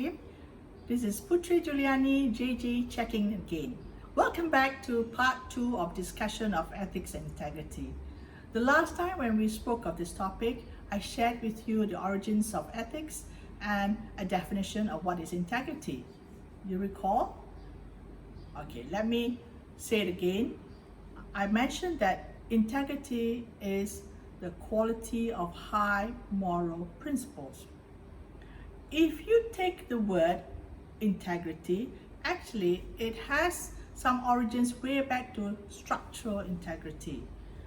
team. This is Putri Juliani, JJ checking again. Welcome back to part 2 of discussion of ethics and integrity. The last time when we spoke of this topic, I shared with you the origins of ethics and a definition of what is integrity. You recall? Okay, let me say it again. I mentioned that integrity is the quality of high moral principles. If you take the word integrity, actually it has some origins way back to structural integrity.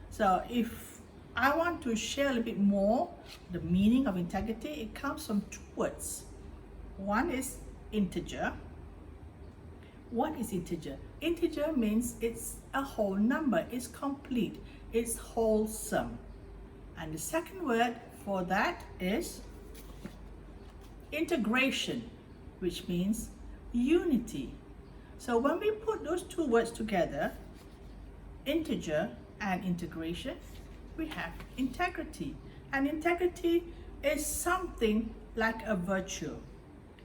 So if I want to share a little bit more the meaning of integrity, it comes from two words. One is integer. What is integer? Integer means it's a whole number, it's complete, it's wholesome. And the second word for that is integration, which means unity. So when we put those two words together, integer and integration, we have integrity. And integrity is something like a virtue.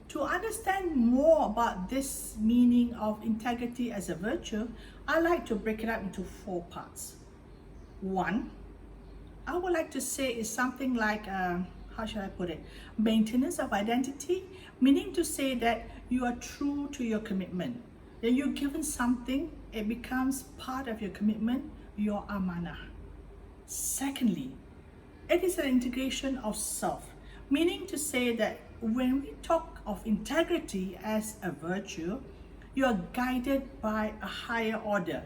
To understand more about this meaning of integrity as a virtue, I like to break it up into 4 parts. One, I would like to say is something like, how should I put it? Maintenance of identity, meaning to say that you are true to your commitment. When you're given something, it becomes part of your commitment, your amanah. Secondly, it is an integration of self, meaning to say that when we talk of integrity as a virtue, you are guided by a higher order.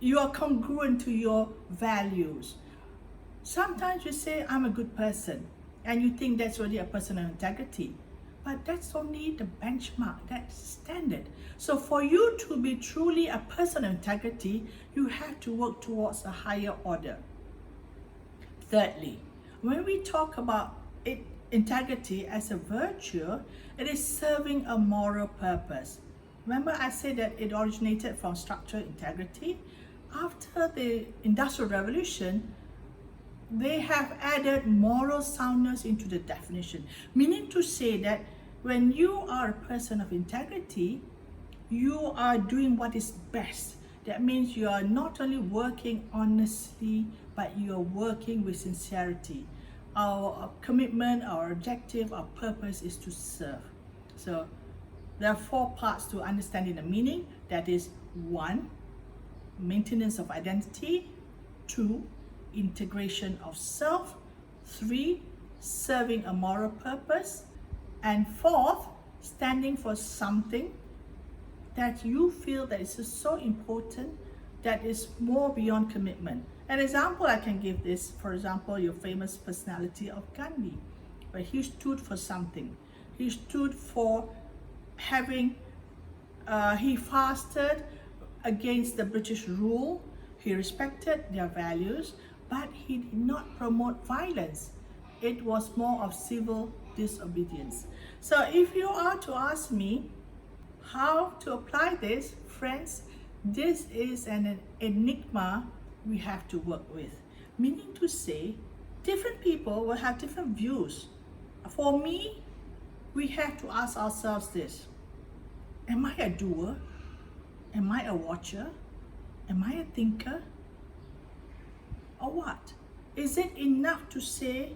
You are congruent to your values. Sometimes you say, I'm a good person, and you think that's already a person of integrity. But that's only the benchmark, that's standard. So for you to be truly a person of integrity, you have to work towards a higher order. Thirdly, when we talk about integrity as a virtue, it is serving a moral purpose. Remember I said that it originated from structural integrity. After the Industrial Revolution, they have added moral soundness into the definition, meaning to say that when you are a person of integrity, you are doing what is best. That means you are not only working honestly, but you are working with sincerity. Our commitment, our objective, our purpose is to serve. So there are 4 parts to understanding the meaning. That is 1, maintenance of identity. 2, integration of self. 3, serving a moral purpose. And 4th, standing for something that you feel that is so important that is more beyond commitment. An example I can give is, for example, your famous personality of Gandhi, where he stood for something. He stood for having, he fasted against the British rule. He respected their values, but he did not promote violence. It was more of civil disobedience. So if you are to ask me how to apply this, friends, this is an enigma we have to work with. Meaning to say, different people will have different views. For me, we have to ask ourselves this: am I a doer? Am I a watcher? Am I a thinker? Or what? Is it enough to say,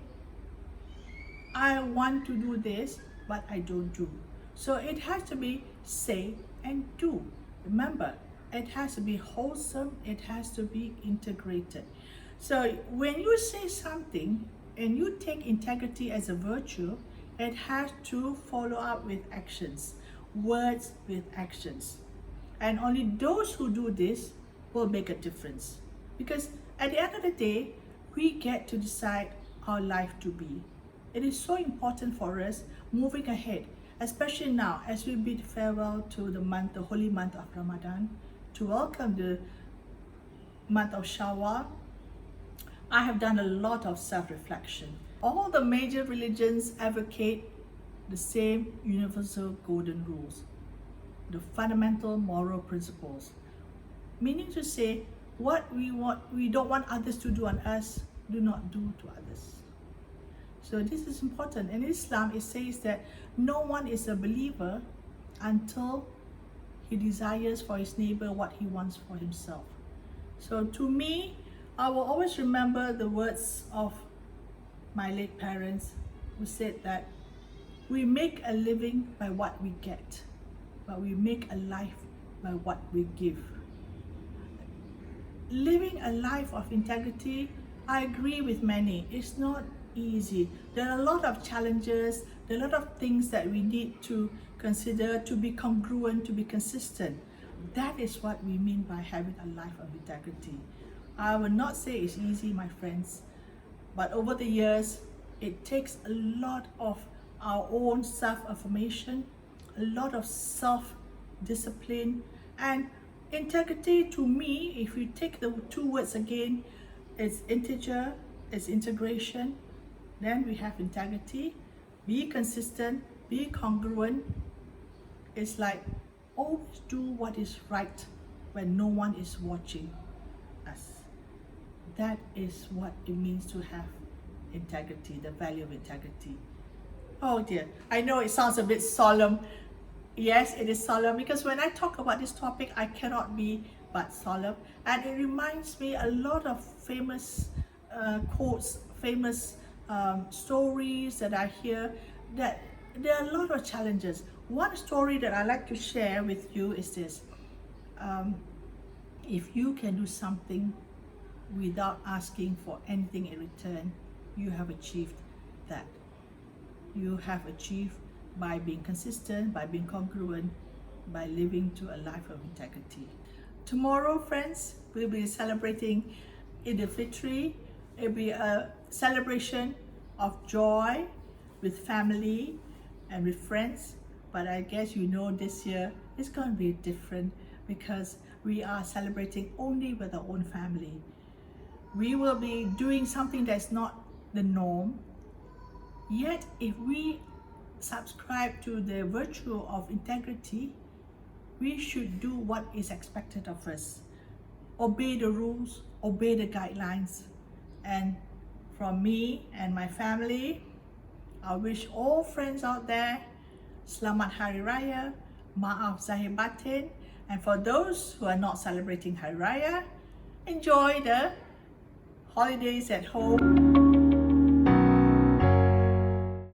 I want to do this, but I don't do? So it has to be say and do. Remember, it has to be wholesome, it has to be integrated. So when you say something and you take integrity as a virtue, it has to follow up with actions, words with actions. And only those who do this will make a difference. Because at the end of the day, we get to decide our life to be. It is so important for us moving ahead, especially now as we bid farewell to the holy month of Ramadan, to welcome the month of Shawwal. I have done a lot of self-reflection. All the major religions advocate the same universal golden rules, the fundamental moral principles. Meaning to say, what we don't want others to do on us, do not do to others. So this is important. In Islam, it says that no one is a believer until he desires for his neighbor what he wants for himself. So to me, I will always remember the words of my late parents who said that we make a living by what we get, but we make a life by what we give. Living a life of integrity, I agree with many, it's not easy. There are a lot of challenges, there are a lot of things that we need to consider to be congruent, to be consistent. That is what we mean by having a life of integrity. I will not say it's easy, my friends, but over the years, it takes a lot of our own self-affirmation, a lot of self-discipline, and integrity to me, if you take the two words again, it's integer, it's integration, then we have integrity. Be consistent, be congruent. It's like always do what is right when no one is watching us. That is what it means to have integrity, the value of integrity. Oh dear, I know it sounds a bit solemn. Yes, it is solemn because when I talk about this topic, I cannot be but solemn. And it reminds me a lot of famous quotes, famous stories that I hear, that there are a lot of challenges. One story that I like to share with you is this. If you can do something without asking for anything in return, you have achieved that. You have achieved by being consistent, by being congruent, by living to a life of integrity. Tomorrow, friends, we'll be celebrating Eid al-Fitr. It'll be a celebration of joy with family and with friends. But I guess you know this year it's going to be different because we are celebrating only with our own family. We will be doing something that's not the norm. Yet, if we subscribe to the virtue of integrity, we should do what is expected of us. Obey the rules, obey the guidelines. And from me and my family, I wish all friends out there, Selamat Hari Raya, Maaf Zahir Batin. And for those who are not celebrating Hari Raya, enjoy the holidays at home.